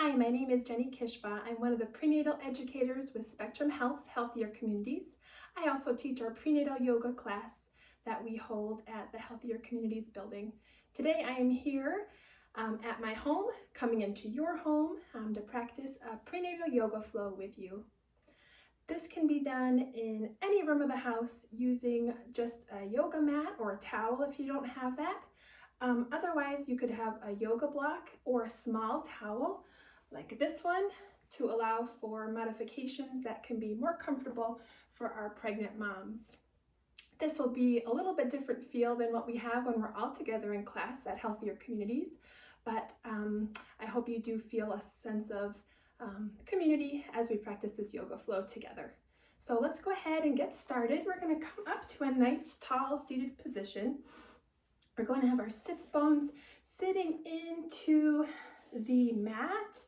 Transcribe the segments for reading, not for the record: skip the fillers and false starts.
Hi, my name is Jenny Kishba. I'm one of the prenatal educators with Spectrum Health Healthier Communities. I also teach our prenatal yoga class that we hold at the Healthier Communities building. Today I am here at my home, coming into your home to practice a prenatal yoga flow with you. This can be done in any room of the house using just a yoga mat or a towel if you don't have that. Otherwise, you could have a yoga block or a small towel like this one to allow for modifications that can be more comfortable for our pregnant moms. This will be a little bit different feel than what we have when we're all together in class at Healthier Communities, but I hope you do feel a sense of community as we practice this yoga flow together. So let's go ahead and get started. We're going to come up to a nice tall seated position. We're going to have our sits bones sitting into the mat,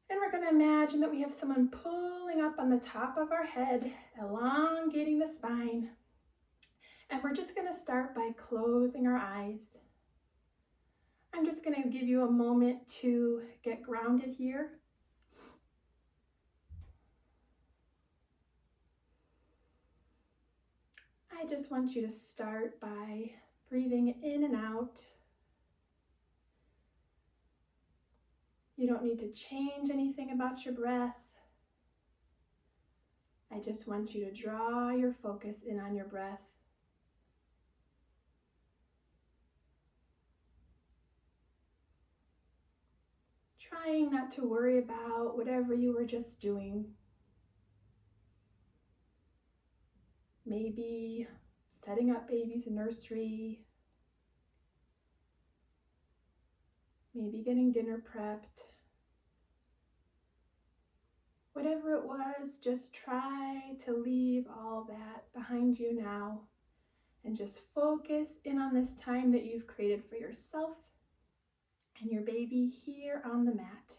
and we're going to imagine that we have someone pulling up on the top of our head, elongating the spine. And we're just going to start by closing our eyes. I'm just going to give you a moment to get grounded here. I just want you to start by breathing in and out. You don't need to change anything about your breath. I just want you to draw your focus in on your breath. Trying not to worry about whatever you were just doing. Maybe setting up baby's nursery. Maybe getting dinner prepped. Whatever it was, just try to leave all that behind you now and just focus in on this time that you've created for yourself and your baby here on the mat.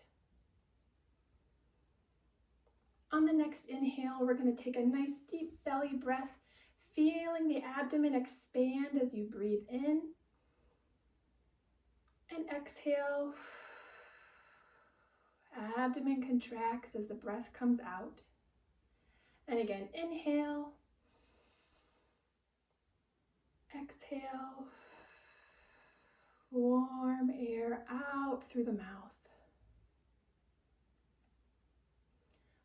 On the next inhale, we're going to take a nice deep belly breath, feeling the abdomen expand as you breathe in. And exhale, abdomen contracts as the breath comes out. And again, inhale, exhale, warm air out through the mouth.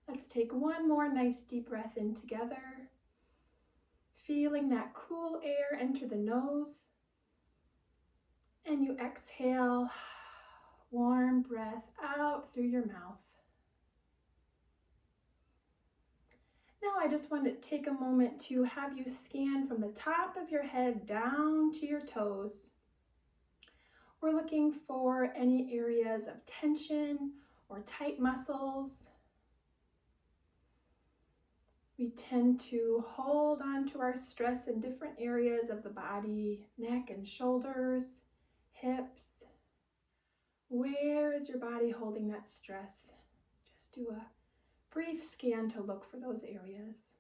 Let's take one more nice deep breath in together, feeling that cool air enter the nose. And you exhale, warm breath out through your mouth. Now I just want to take a moment to have you scan from the top of your head down to your toes. We're looking for any areas of tension or tight muscles. We tend to hold on to our stress in different areas of the body, neck and shoulders, hips. Where is your body holding that stress? Just do a brief scan to look for those areas.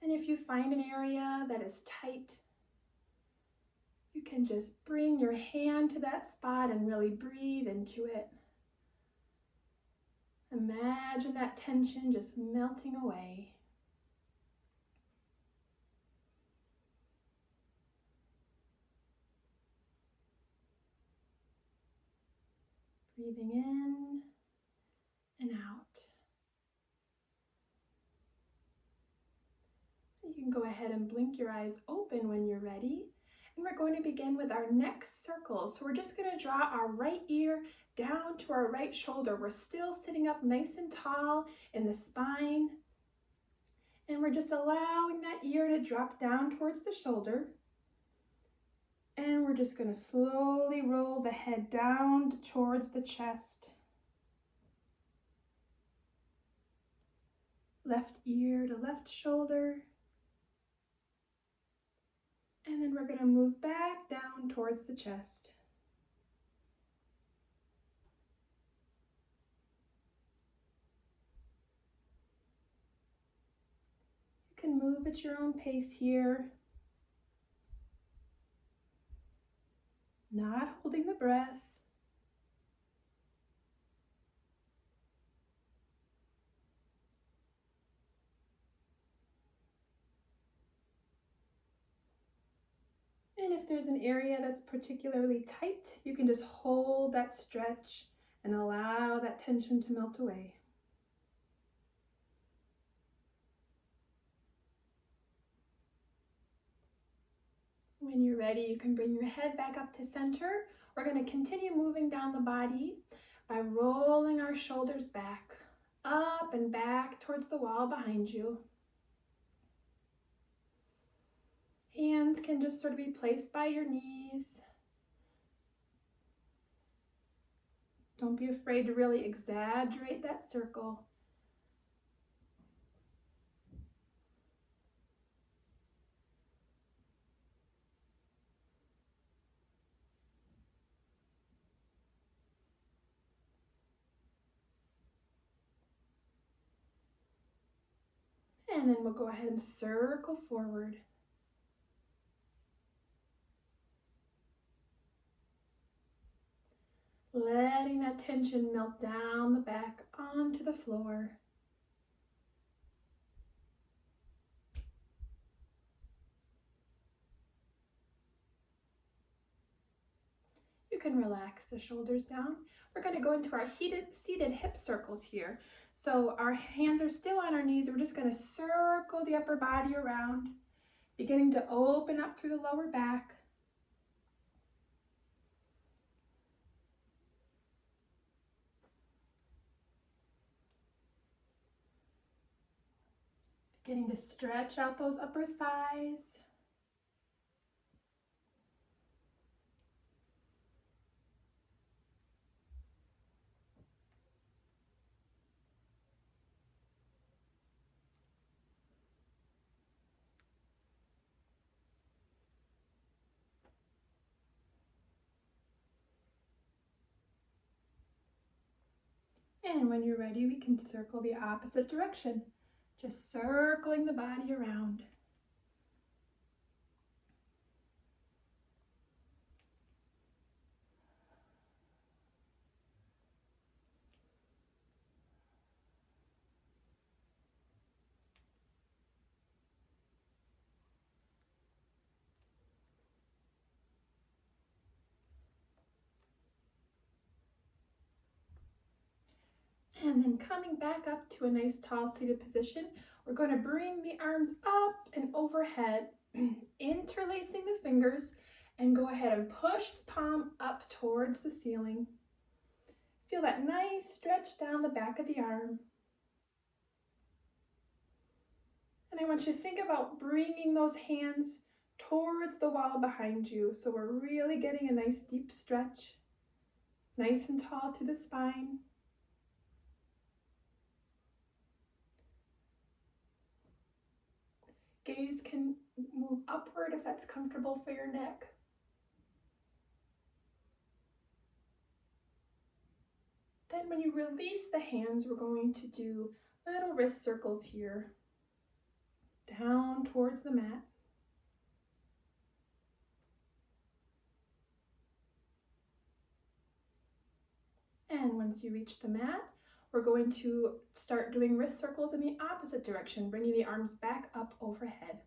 And if you find an area that is tight, you can just bring your hand to that spot and really breathe into it. Imagine that tension just melting away. Breathing in and out. You can go ahead and blink your eyes open when you're ready. And we're going to begin with our next circle. So we're just going to draw our right ear down to our right shoulder. We're still sitting up nice and tall in the spine. And we're just allowing that ear to drop down towards the shoulder. And we're just going to slowly roll the head down towards the chest. Left ear to left shoulder. And then we're going to move back down towards the chest. You can move at your own pace here. Not holding the breath. And if there's an area that's particularly tight, you can just hold that stretch and allow that tension to melt away. When you're ready, you can bring your head back up to center. We're going to continue moving down the body by rolling our shoulders back, up and back towards the wall behind you. Hands can just sort of be placed by your knees. Don't be afraid to really exaggerate that circle. And then we'll go ahead and circle forward. Letting that tension melt down the back onto the floor. You can relax the shoulders down. We're going to go into our seated hip circles here. So our hands are still on our knees. We're just going to circle the upper body around, beginning to open up through the lower back. Beginning to stretch out those upper thighs. And when you're ready, we can circle the opposite direction, just circling the body around. And then coming back up to a nice tall seated position, we're going to bring the arms up and overhead, interlacing the fingers, and go ahead and push the palm up towards the ceiling. Feel that nice stretch down the back of the arm. And I want you to think about bringing those hands towards the wall behind you. So we're really getting a nice deep stretch, nice and tall through the spine. Gaze can move upward if that's comfortable for your neck. Then when you release the hands, we're going to do little wrist circles here, down towards the mat. And once you reach the mat, we're going to start doing wrist circles in the opposite direction, bringing the arms back up overhead.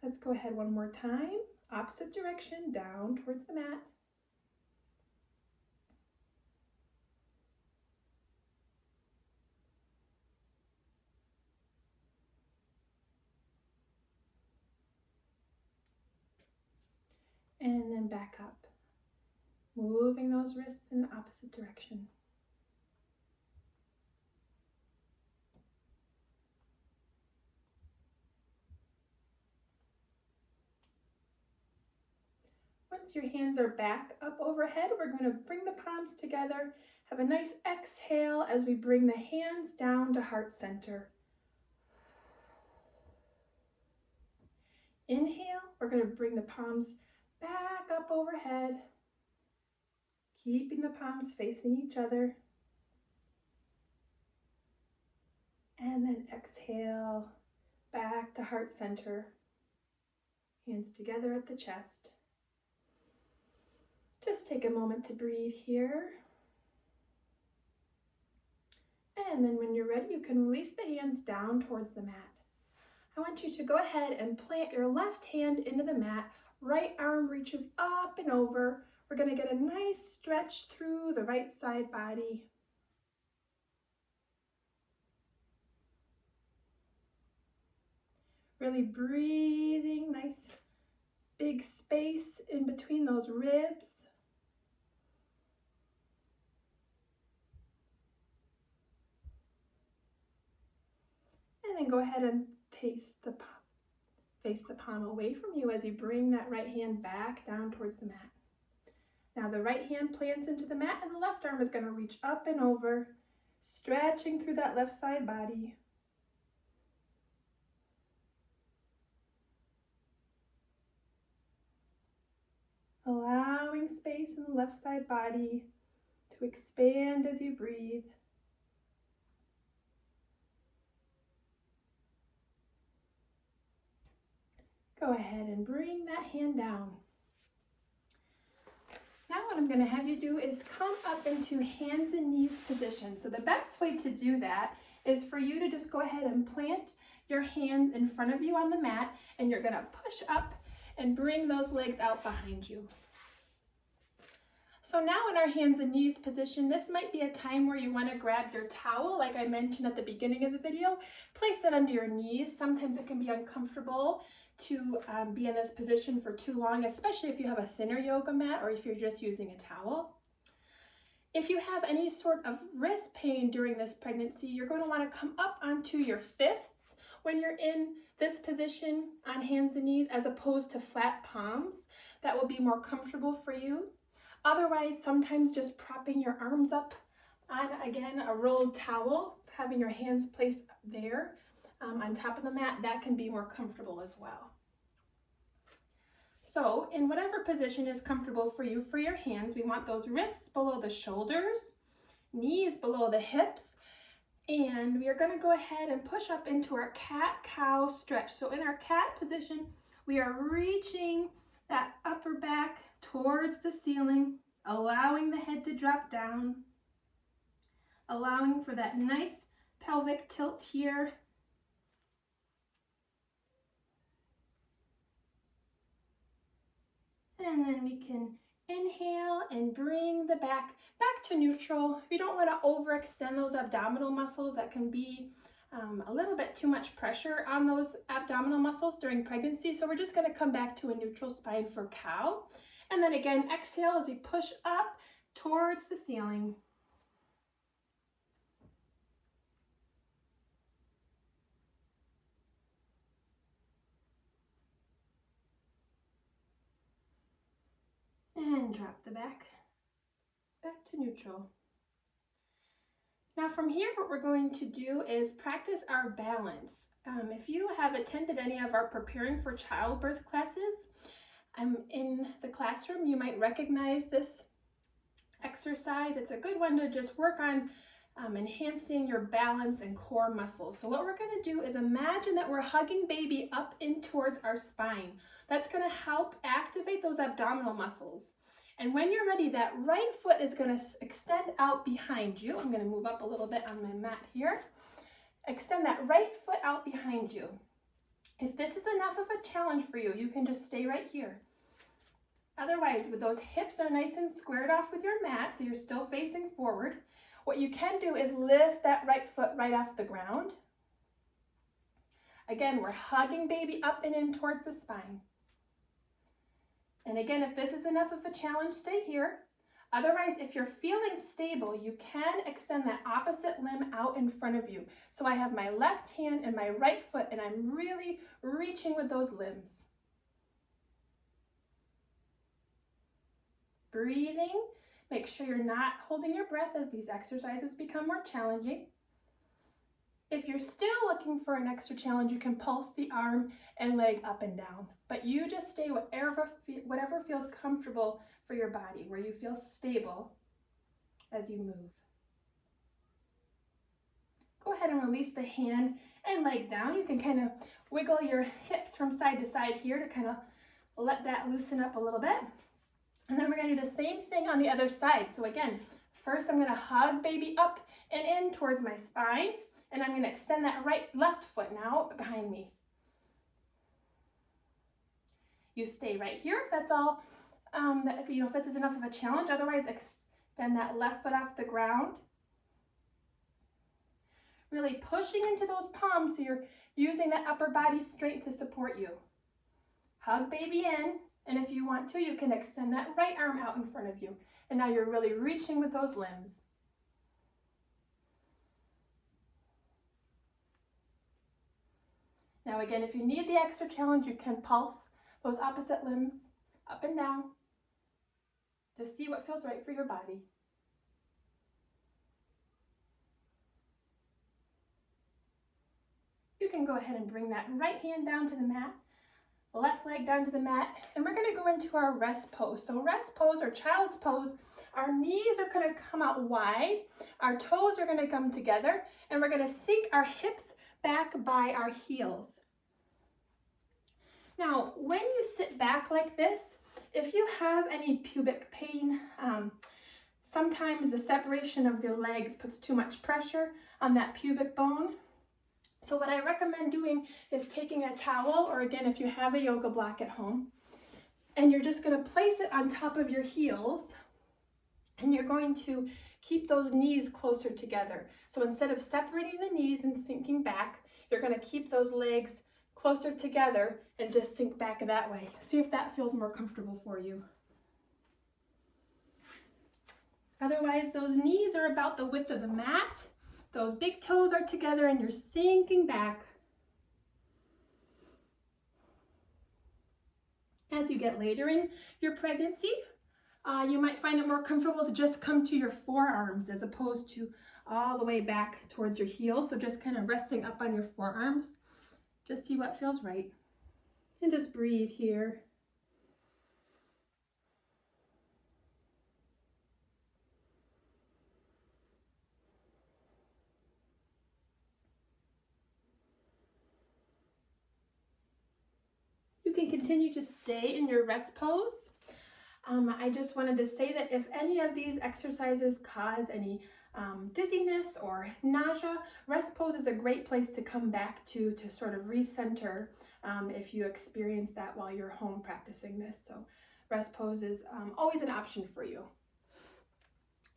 Let's go ahead one more time, opposite direction, down towards the mat. And then back up, moving those wrists in the opposite direction. Once your hands are back up overhead, we're going to bring the palms together, have a nice exhale as we bring the hands down to heart center. Inhale, we're going to bring the palms back up overhead. keeping the palms facing each other. And then exhale back to heart center. Hands together at the chest. Just take a moment to breathe here. And then when you're ready, you can release the hands down towards the mat. I want you to go ahead and plant your left hand into the mat. Right arm reaches up and over. We're going to get a nice stretch through the right side body. Really breathing, nice big space in between those ribs. And then go ahead and face the palm away from you as you bring that right hand back down towards the mat. Now the right hand plants into the mat and the left arm is going to reach up and over, stretching through that left side body. Allowing space in the left side body to expand as you breathe. Go ahead and bring that hand down. Now what I'm going to have you do is come up into hands and knees position. So the best way to do that is for you to just go ahead and plant your hands in front of you on the mat, and you're going to push up and bring those legs out behind you. So now in our hands and knees position, this might be a time where you want to grab your towel, like I mentioned at the beginning of the video. Place it under your knees. Sometimes it can be uncomfortable to be in this position for too long, especially if you have a thinner yoga mat or if you're just using a towel. If you have any sort of wrist pain during this pregnancy, you're going to want to come up onto your fists when you're in this position on hands and knees, as opposed to flat palms. That will be more comfortable for you. Otherwise, sometimes just propping your arms up on, again, a rolled towel, having your hands placed there on top of the mat, that can be more comfortable as well. So in whatever position is comfortable for you, for your hands, we want those wrists below the shoulders, knees below the hips, and we are going to go ahead and push up into our cat-cow stretch. So in our cat position, we are reaching that upper back towards the ceiling, allowing the head to drop down, allowing for that nice pelvic tilt here. And then we can inhale and bring the back to neutral. We don't want to overextend those abdominal muscles. That can be a little bit too much pressure on those abdominal muscles during pregnancy. So we're just going to come back to a neutral spine for cow. And then again, exhale as we push up towards the ceiling. And drop the back to neutral. Now from here, what we're going to do is practice our balance. If you have attended any of our Preparing for Childbirth classes, in the classroom, you might recognize this exercise. It's a good one to just work on enhancing your balance and core muscles. So what we're going to do is imagine that we're hugging baby up in towards our spine. That's going to help activate those abdominal muscles. And when you're ready, that right foot is going to extend out behind you. I'm going to move up a little bit on my mat here. Extend that right foot out behind you. If this is enough of a challenge for you, you can just stay right here. Otherwise, with those hips are nice and squared off with your mat, so you're still facing forward, what you can do is lift that right foot right off the ground. Again, we're hugging baby up and in towards the spine. And again, if this is enough of a challenge, stay here. Otherwise, if you're feeling stable, you can extend that opposite limb out in front of you. So I have my left hand and my right foot, and I'm really reaching with those limbs. Breathing. Make sure you're not holding your breath as these exercises become more challenging. If you're still looking for an extra challenge, you can pulse the arm and leg up and down, but you just stay whatever feels comfortable for your body, where you feel stable as you move. Go ahead and release the hand and leg down. You can kind of wiggle your hips from side to side here to kind of let that loosen up a little bit. And then we're going to do the same thing on the other side. So again, first I'm going to hug baby up and in towards my spine, and I'm going to extend that left foot now behind me. You stay right here if that's all, if this is enough of a challenge. Otherwise, extend that left foot off the ground. Really pushing into those palms so you're using that upper body strength to support you. Hug baby in, and if you want to, you can extend that right arm out in front of you. And now you're really reaching with those limbs. Now again, if you need the extra challenge, you can pulse those opposite limbs up and down. Just see what feels right for your body. You can go ahead and bring that right hand down to the mat, left leg down to the mat, and we're going to go into our rest pose. So rest pose or child's pose, our knees are going to come out wide, our toes are going to come together, and we're going to sink our hips back by our heels. Now, when you sit back like this, if you have any pubic pain, sometimes the separation of the legs puts too much pressure on that pubic bone. So what I recommend doing is taking a towel, or again, if you have a yoga block at home, and you're just going to place it on top of your heels, and you're going to keep those knees closer together. So instead of separating the knees and sinking back, you're going to keep those legs closer together and just sink back that way. See if that feels more comfortable for you. Otherwise, those knees are about the width of the mat. Those big toes are together and you're sinking back. As you get later in your pregnancy, you might find it more comfortable to just come to your forearms as opposed to all the way back towards your heels. So just kind of resting up on your forearms. Just see what feels right. And just breathe here. You can continue to stay in your rest pose. I just wanted to say that if any of these exercises cause any dizziness or nausea, rest pose is a great place to come back to sort of recenter if you experience that while you're home practicing this. So rest pose is always an option for you.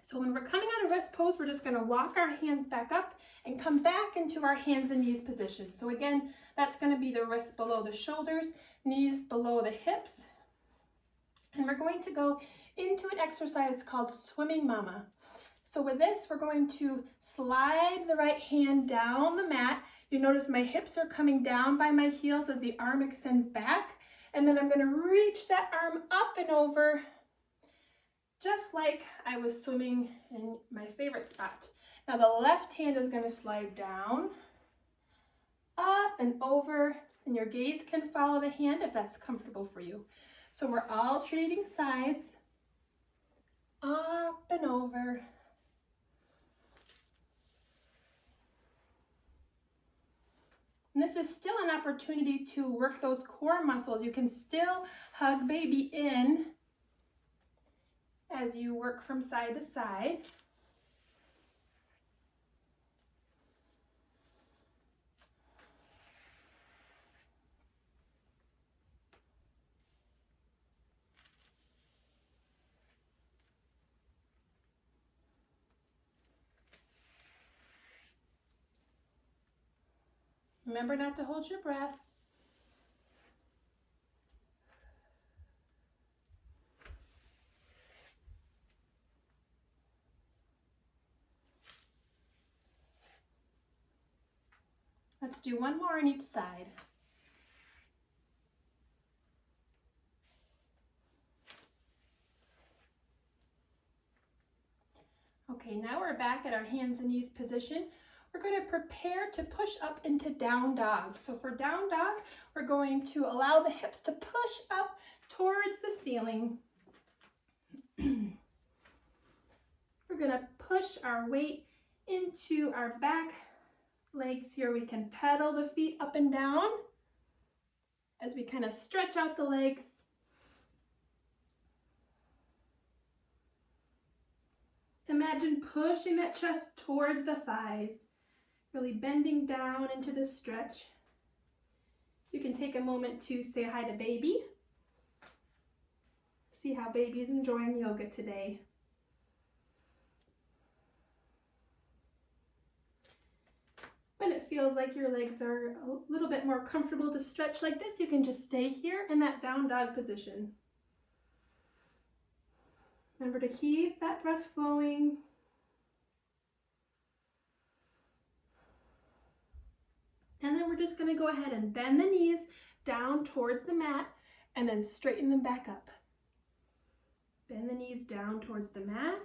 So when we're coming out of rest pose, we're just going to walk our hands back up and come back into our hands and knees position. So again, that's going to be the wrists below the shoulders, knees below the hips. And we're going to go into an exercise called Swimming Mama. So with this, we're going to slide the right hand down the mat. You notice my hips are coming down by my heels as the arm extends back. And then I'm going to reach that arm up and over, just like I was swimming in my favorite spot. Now the left hand is going to slide down, up and over, and your gaze can follow the hand if that's comfortable for you. So we're alternating sides, up and over. And this is still an opportunity to work those core muscles. You can still hug baby in as you work from side to side. Remember not to hold your breath. Let's do one more on each side. Okay, now we're back at our hands and knees position. We're going to prepare to push up into down dog. So for down dog, we're going to allow the hips to push up towards the ceiling. We're going to push our weight into our back legs here. We can pedal the feet up and down as we kind of stretch out the legs. Imagine pushing that chest towards the thighs, really bending down into the stretch. You can take a moment to say hi to baby. See how baby is enjoying yoga today. When it feels like your legs are a little bit more comfortable to stretch like this, you can just stay here in that down dog position. Remember to keep that breath flowing. And then we're just going to go ahead and bend the knees down towards the mat and then straighten them back up. Bend the knees down towards the mat,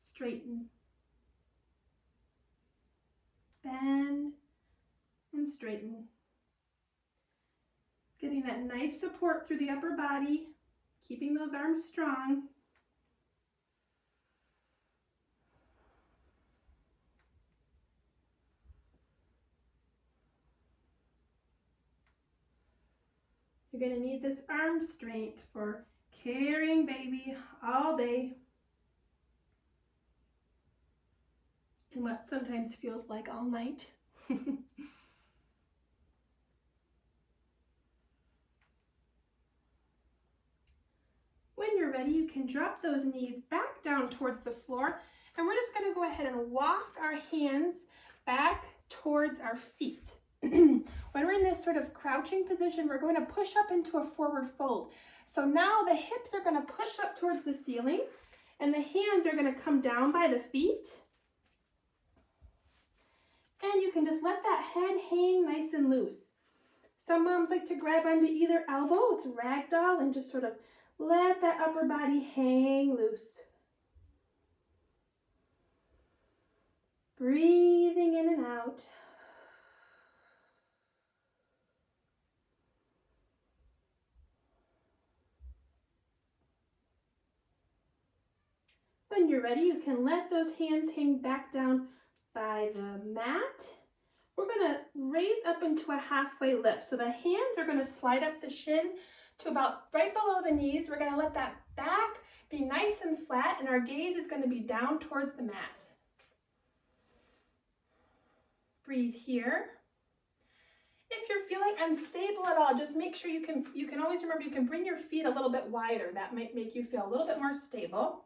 straighten, bend, and straighten. Getting that nice support through the upper body, keeping those arms strong. You're going to need this arm strength for carrying baby all day and what sometimes feels like all night. When you're ready, you can drop those knees back down towards the floor, and we're just going to go ahead and walk our hands back towards our feet. When we're in this sort of crouching position, we're going to push up into a forward fold. So now the hips are going to push up towards the ceiling, and the hands are going to come down by the feet. And you can just let that head hang nice and loose. Some moms like to grab onto either elbow. It's ragdoll, and just sort of let that upper body hang loose. Breathing in and out. When you're ready, you can let those hands hang back down by the mat. We're going to raise up into a halfway lift. So the hands are going to slide up the shin to about right below the knees. We're going to let that back be nice and flat, and our gaze is going to be down towards the mat. Breathe here. If you're feeling unstable at all, just make sure you can always remember you can bring your feet a little bit wider. That might make you feel a little bit more stable.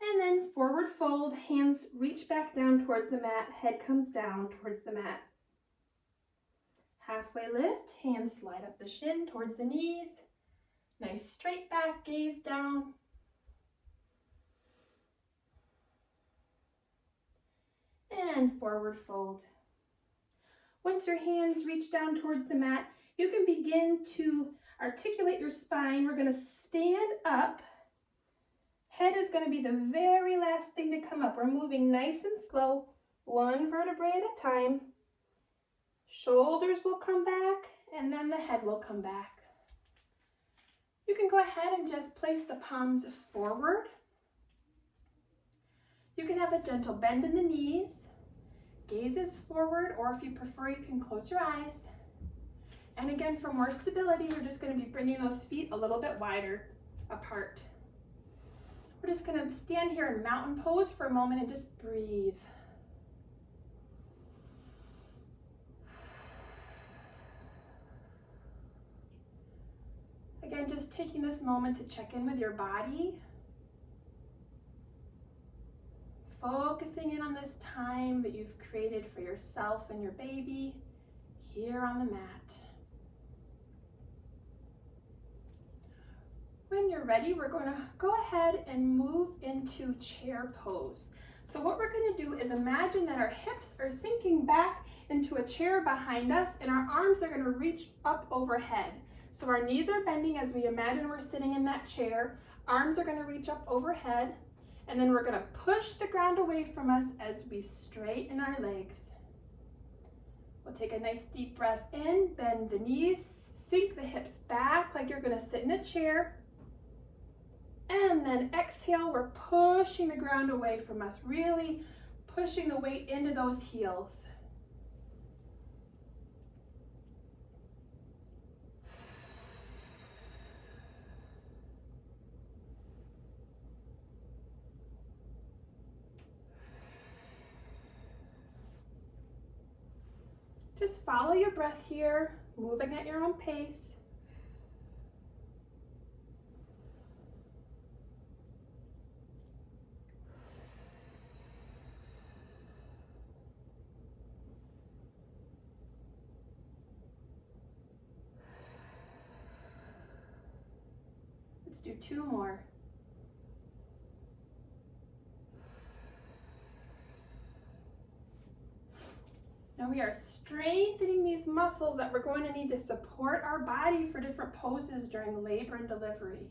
And then forward fold, hands reach back down towards the mat, head comes down towards the mat. Halfway lift, hands slide up the shin towards the knees. Nice straight back, gaze down. And forward fold. Once your hands reach down towards the mat, you can begin to articulate your spine. We're going to stand up. Head is going to be the very last thing to come up. We're moving nice and slow, one vertebrae at a time. Shoulders will come back, and then the head will come back. You can go ahead and just place the palms forward. You can have a gentle bend in the knees. Gaze is forward, or if you prefer, you can close your eyes. And again, for more stability, you're just going to be bringing those feet a little bit wider apart. We're just going to stand here in mountain pose for a moment and just breathe. Again, just taking this moment to check in with your body. Focusing in on this time that you've created for yourself and your baby here on the mat. When you're ready, we're going to go ahead and move into chair pose. So what we're going to do is imagine that our hips are sinking back into a chair behind us, and our arms are going to reach up overhead. So our knees are bending as we imagine we're sitting in that chair. Arms are going to reach up overhead. And then we're gonna push the ground away from us as we straighten our legs. We'll take a nice deep breath in, bend the knees, sink the hips back like you're gonna sit in a chair. And then exhale, we're pushing the ground away from us, really pushing the weight into those heels. Just follow your breath here, moving at your own pace. Let's do 2 more. Now we are strengthening these muscles that we're going to need to support our body for different poses during labor and delivery.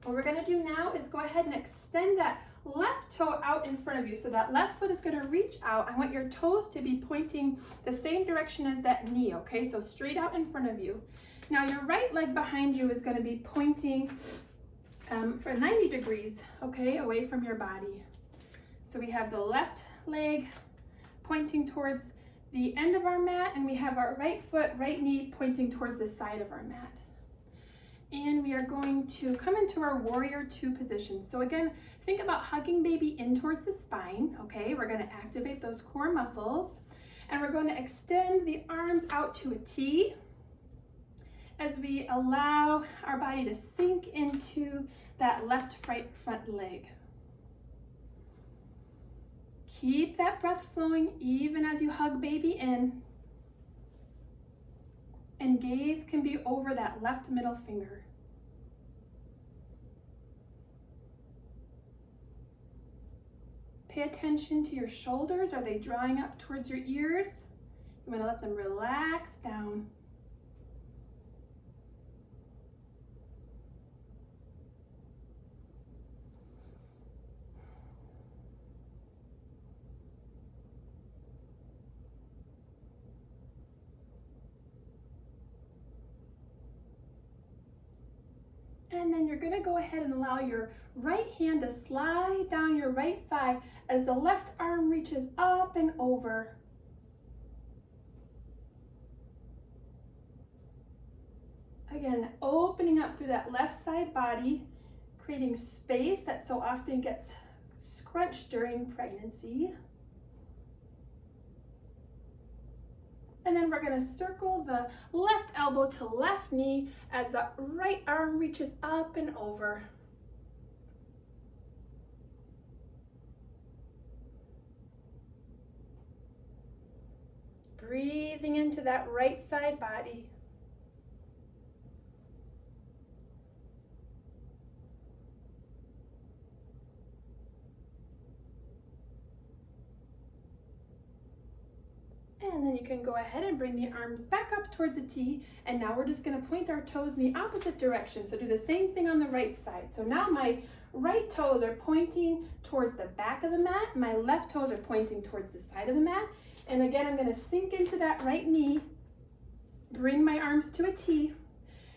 What we're going to do now is go ahead and extend that left toe out in front of you. So that left foot is going to reach out. I want your toes to be pointing the same direction as that knee, okay? So straight out in front of you. Now your right leg behind you is going to be pointing for 90 degrees, okay, away from your body. So we have the left leg pointing towards the end of our mat, and we have our right foot, right knee pointing towards the side of our mat. And we are going to come into our warrior 2 position. So again, think about hugging baby in towards the spine, okay? We're gonna activate those core muscles, and we're going to extend the arms out to a T as we allow our body to sink into that left front leg. Keep that breath flowing even as you hug baby in. And gaze can be over that left middle finger. Pay attention to your shoulders. Are they drawing up towards your ears? You want to let them relax down. And then you're gonna go ahead and allow your right hand to slide down your right thigh as the left arm reaches up and over. Again, opening up through that left side body, creating space that so often gets scrunched during pregnancy. And then we're going to circle the left elbow to left knee as the right arm reaches up and over. Breathing into that right side body. And then you can go ahead and bring the arms back up towards a T. And now we're just going to point our toes in the opposite direction. So do the same thing on the right side. So now my right toes are pointing towards the back of the mat. My left toes are pointing towards the side of the mat. And again, I'm going to sink into that right knee, bring my arms to a T,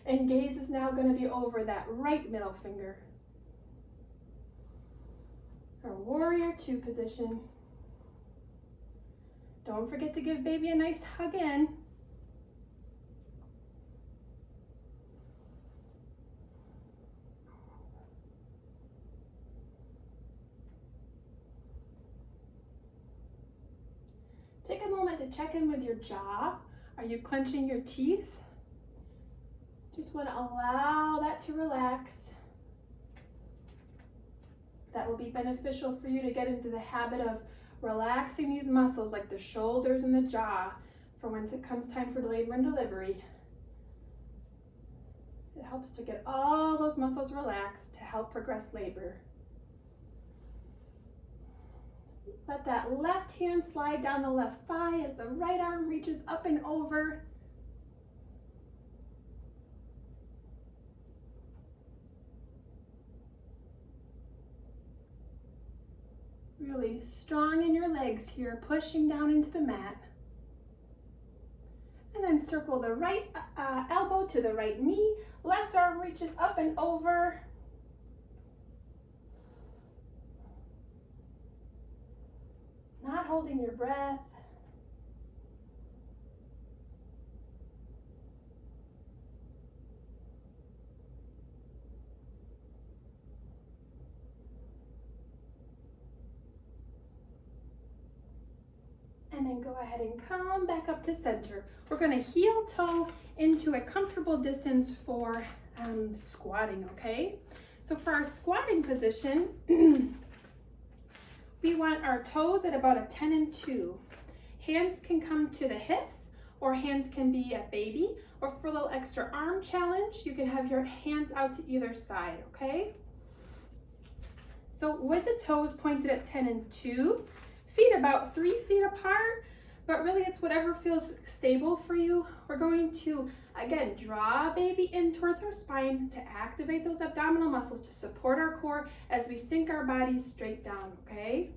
and gaze is now going to be over that right middle finger. Our warrior 2 position. Don't forget to give baby a nice hug in. Take a moment to check in with your jaw. Are you clenching your teeth? Just want to allow that to relax. That will be beneficial for you to get into the habit of relaxing these muscles like the shoulders and the jaw for when it comes time for labor and delivery. It helps to get all those muscles relaxed to help progress labor. Let that left hand slide down the left thigh as the right arm reaches up and over. Really strong in your legs here, pushing down into the mat. And then circle the right elbow to the right knee. Left arm reaches up and over. Not holding your breath. And then go ahead and come back up to center. We're going to heel toe into a comfortable distance for squatting, okay? So for our squatting position, we want our toes at about a 10 and 2. Hands can come to the hips, or hands can be a baby, or for a little extra arm challenge, you can have your hands out to either side, okay? So with the toes pointed at 10 and 2, feet about 3 feet apart, but really it's whatever feels stable for you. We're going to, again, draw baby in towards our spine to activate those abdominal muscles to support our core as we sink our bodies straight down, okay?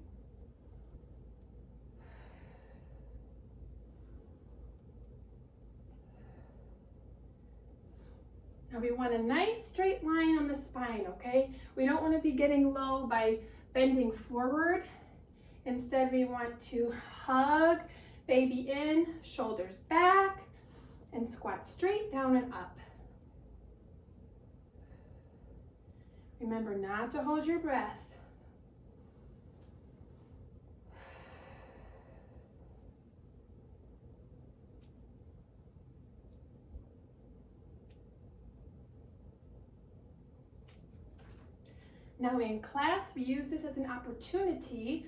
Now we want a nice straight line on the spine, okay? We don't want to be getting low by bending forward. Instead, we want to hug baby in, shoulders back, and squat straight down and up. Remember not to hold your breath. Now in class, we use this as an opportunity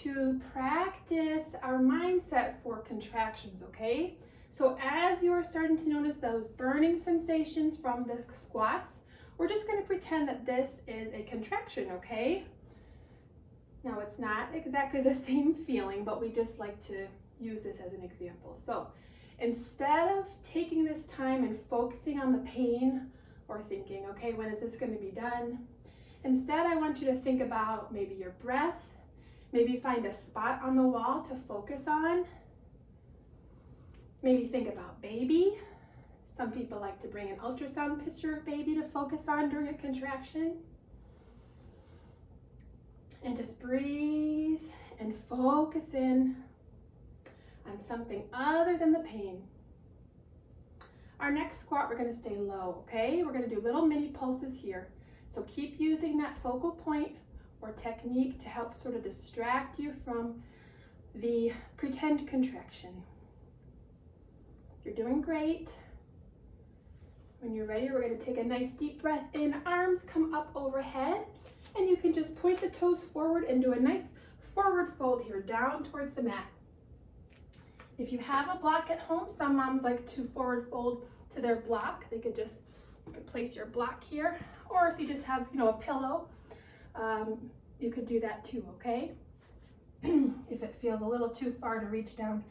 to practice our mindset for contractions, okay? So as you are starting to notice those burning sensations from the squats, we're just going to pretend that this is a contraction, okay? Now it's not exactly the same feeling, but we just like to use this as an example. So instead of taking this time and focusing on the pain or thinking, okay, when is this going to be done? Instead, I want you to think about maybe your breath. Maybe find a spot on the wall to focus on. Maybe think about baby. Some people like to bring an ultrasound picture of baby to focus on during a contraction. And just breathe and focus in on something other than the pain. Our next squat, we're going to stay low, okay? We're going to do little mini pulses here. So keep using that focal point or technique to help sort of distract you from the pretend contraction. You're doing great. When you're ready, we're going to take a nice deep breath in. Arms come up overhead, and you can just point the toes forward and do a nice forward fold here, down towards the mat. If you have a block at home, some moms like to forward fold to their block. You could place your block here, or if you just have, a pillow, you could do that too, okay? If it feels a little too far to reach down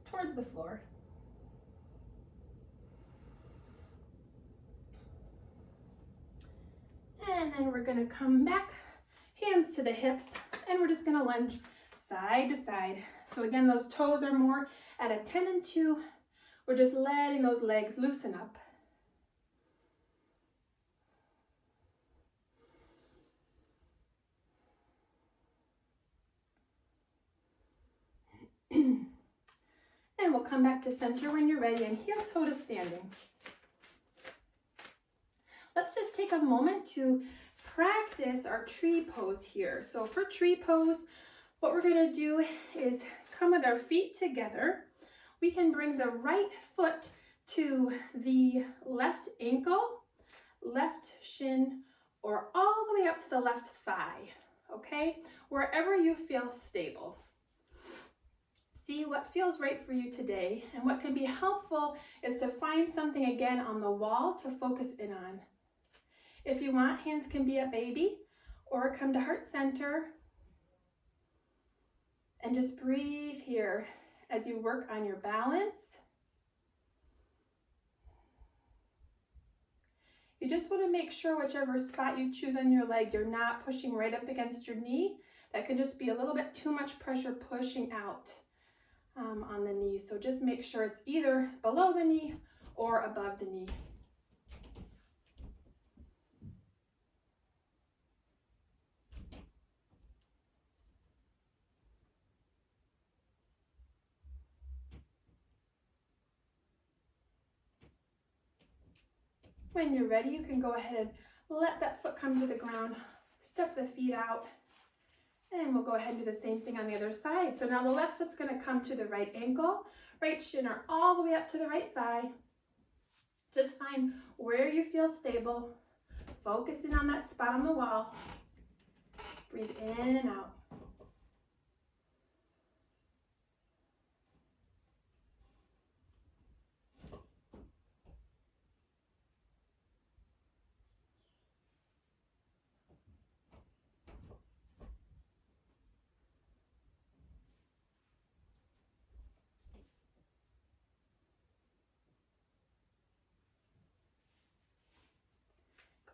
towards the floor. And then we're gonna come back, hands to the hips, and we're just gonna lunge side to side. So again, those toes are more at a 10 and 2. We're just letting those legs loosen up. And we'll come back to center when you're ready and heel toe to standing. Let's just take a moment to practice our tree pose here. So for tree pose, what we're going to do is come with our feet together. We can bring the right foot to the left ankle, left shin, or all the way up to the left thigh, okay? Wherever you feel stable. See what feels right for you today, and what can be helpful is to find something again on the wall to focus in on. If you want, hands can be at baby or come to heart center, and just breathe here as you work on your balance. You just want to make sure whichever spot you choose on your leg, you're not pushing right up against your knee. that can just be a little bit too much pressure pushing out on the knees. So just make sure it's either below the knee or above the knee. When you're ready, you can go ahead and let that foot come to the ground, step the feet out, and we'll go ahead and do the same thing on the other side. So now the left foot's going to come to the right ankle, right shin are all the way up to the right thigh. Just find where you feel stable, focusing on that spot on the wall. Breathe in and out.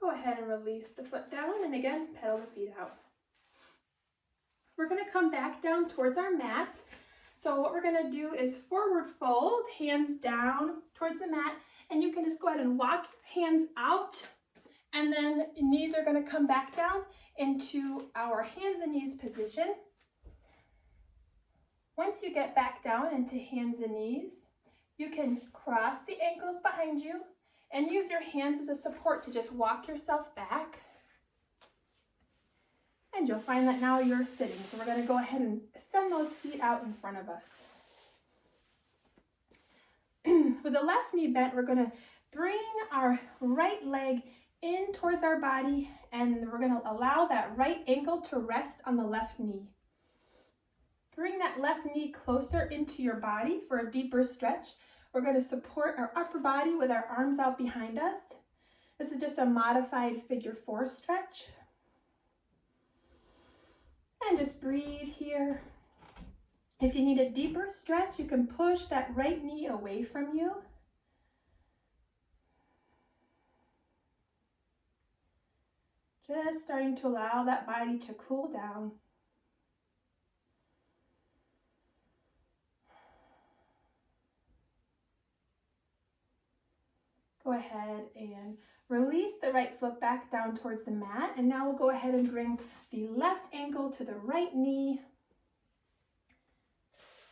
Go ahead and release the foot down, and again, pedal the feet out. We're going to come back down towards our mat. So what we're going to do is forward fold, hands down towards the mat, and you can just go ahead and walk your hands out, and then knees are going to come back down into our hands and knees position. Once you get back down into hands and knees, you can cross the ankles behind you and use your hands as a support to just walk yourself back. And you'll find that now you're sitting. So we're going to go ahead and send those feet out in front of us. With the left knee bent, we're going to bring our right leg in towards our body, and we're going to allow that right ankle to rest on the left knee. Bring that left knee closer into your body for a deeper stretch. We're going to support our upper body with our arms out behind us. This is just a modified figure 4 stretch. And just breathe here. If you need a deeper stretch, you can push that right knee away from you. Just starting to allow that body to cool down. Go ahead and release the right foot back down towards the mat. And now we'll go ahead and bring the left ankle to the right knee.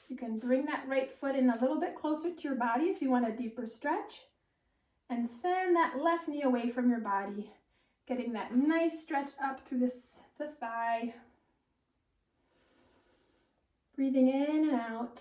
You can bring that right foot in a little bit closer to your body if you want a deeper stretch. And send that left knee away from your body, getting that nice stretch up through the thigh. Breathing in and out.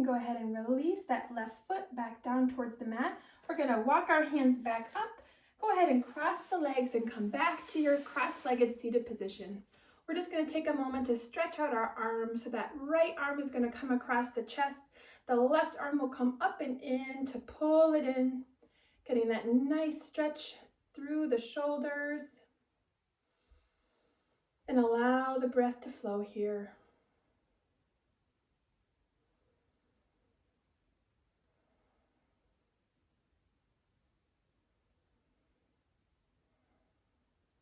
Go ahead and release that left foot back down towards the mat. We're going to walk our hands back up. Go ahead and cross the legs and come back to your cross-legged seated position. We're just going to take a moment to stretch out our arms. So that right arm is going to come across the chest. The left arm will come up and in to pull it in, getting that nice stretch through the shoulders. And allow the breath to flow here.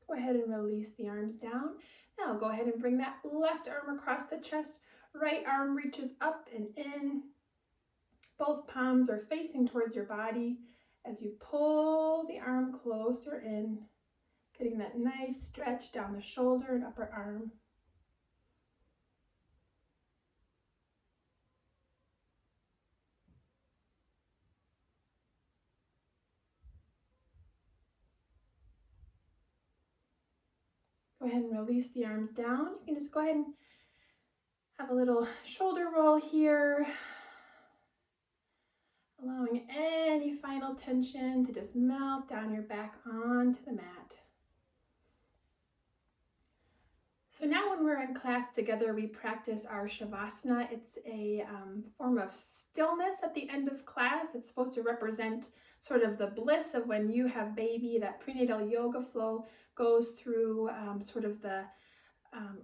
Go ahead and release the arms down. Now go ahead and bring that left arm across the chest. Right arm reaches up and in. Both palms are facing towards your body as you pull the arm closer in, getting that nice stretch down the shoulder and upper arm. Go ahead and release the arms down. You can just go ahead and have a little shoulder roll here, allowing any final tension to just melt down your back onto the mat. So now when we're in class together, we practice our Shavasana. It's a form of stillness at the end of class. It's supposed to represent sort of the bliss of when you have baby. That prenatal yoga flow goes through sort of the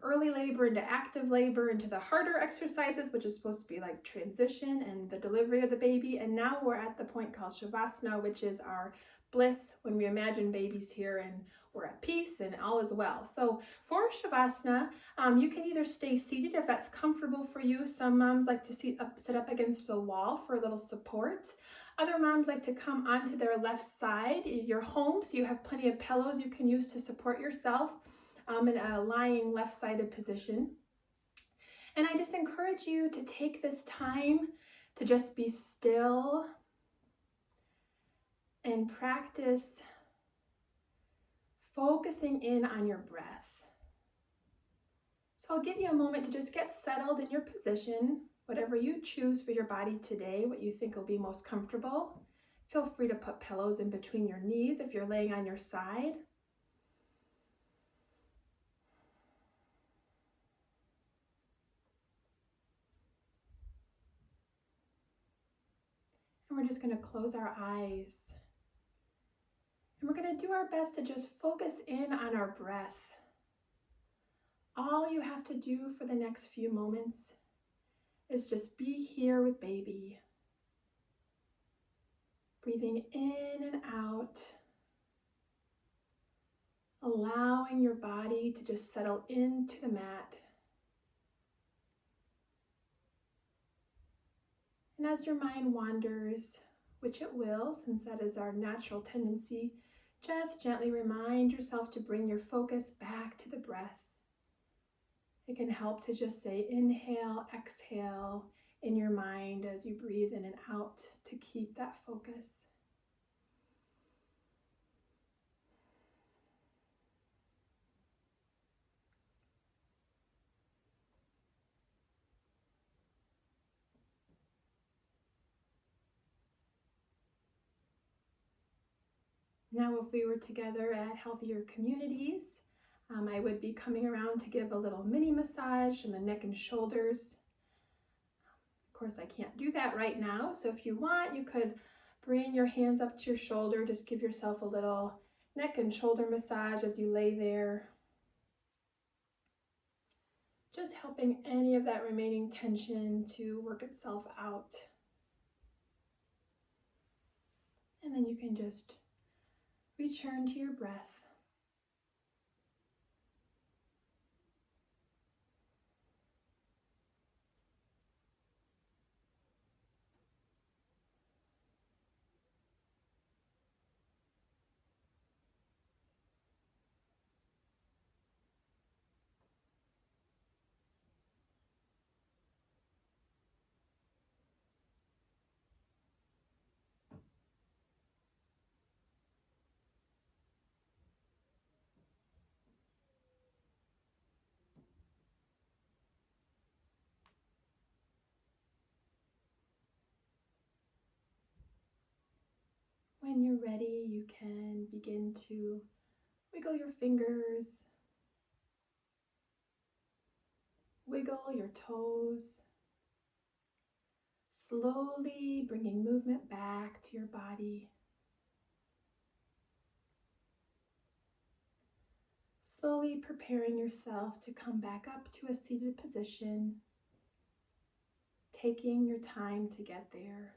early labor into active labor, into the harder exercises, which is supposed to be like transition and the delivery of the baby. And now we're at the point called Shavasana, which is our bliss when we imagine babies here and we're at peace and all is well. So for Shavasana, you can either stay seated if that's comfortable for you. Some moms like to sit up against the wall for a little support. Other moms like to come onto their left side. You're home, so you have plenty of pillows you can use to support yourself in a lying left-sided position. And I just encourage you to take this time to just be still and practice focusing in on your breath. So I'll give you a moment to just get settled in your position, whatever you choose for your body today, what you think will be most comfortable. Feel free to put pillows in between your knees if you're laying on your side. And we're just going to close our eyes. And we're going to do our best to just focus in on our breath. All you have to do for the next few moments is just be here with baby. Breathing in and out. Allowing your body to just settle into the mat. And as your mind wanders, which it will, since that is our natural tendency, just gently remind yourself to bring your focus back to the breath. It can help to just say inhale, exhale in your mind as you breathe in and out to keep that focus. Now, if we were together at Healthier Communities, I would be coming around to give a little mini massage in the neck and shoulders. Of course, I can't do that right now, so if you want, you could bring your hands up to your shoulder. Just give yourself a little neck and shoulder massage as you lay there. Just helping any of that remaining tension to work itself out. And then you can just return to your breath. When you're ready, you can begin to wiggle your fingers, wiggle your toes, slowly bringing movement back to your body. Slowly preparing yourself to come back up to a seated position, taking your time to get there.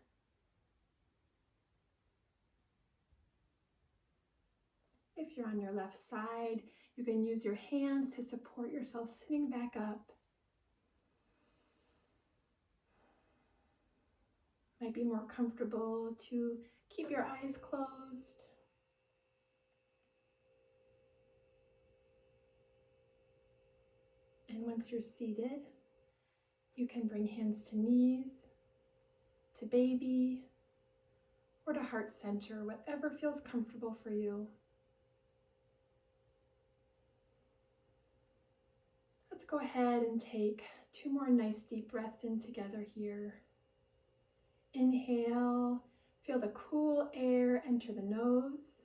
If you're on your left side, you can use your hands to support yourself sitting back up. Might be more comfortable to keep your eyes closed. And once you're seated, you can bring hands to knees, to baby, or to heart center, whatever feels comfortable for you. Let's go ahead and take 2 more nice deep breaths in together here. Inhale, feel the cool air enter the nose.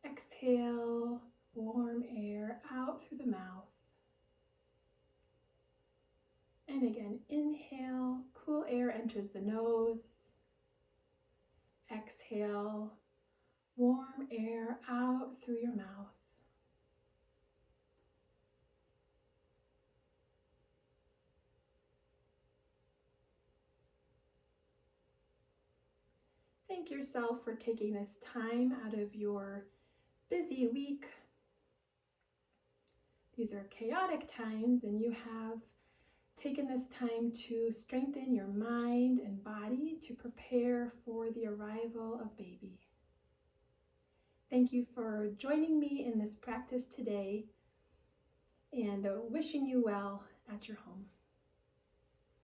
Exhale, warm air out through the mouth. And again, inhale, cool air enters the nose. Exhale, warm air out through your mouth. Thank yourself for taking this time out of your busy week. These are chaotic times, and you have taken this time to strengthen your mind and body to prepare for the arrival of baby. Thank you for joining me in this practice today, and wishing you well at your home.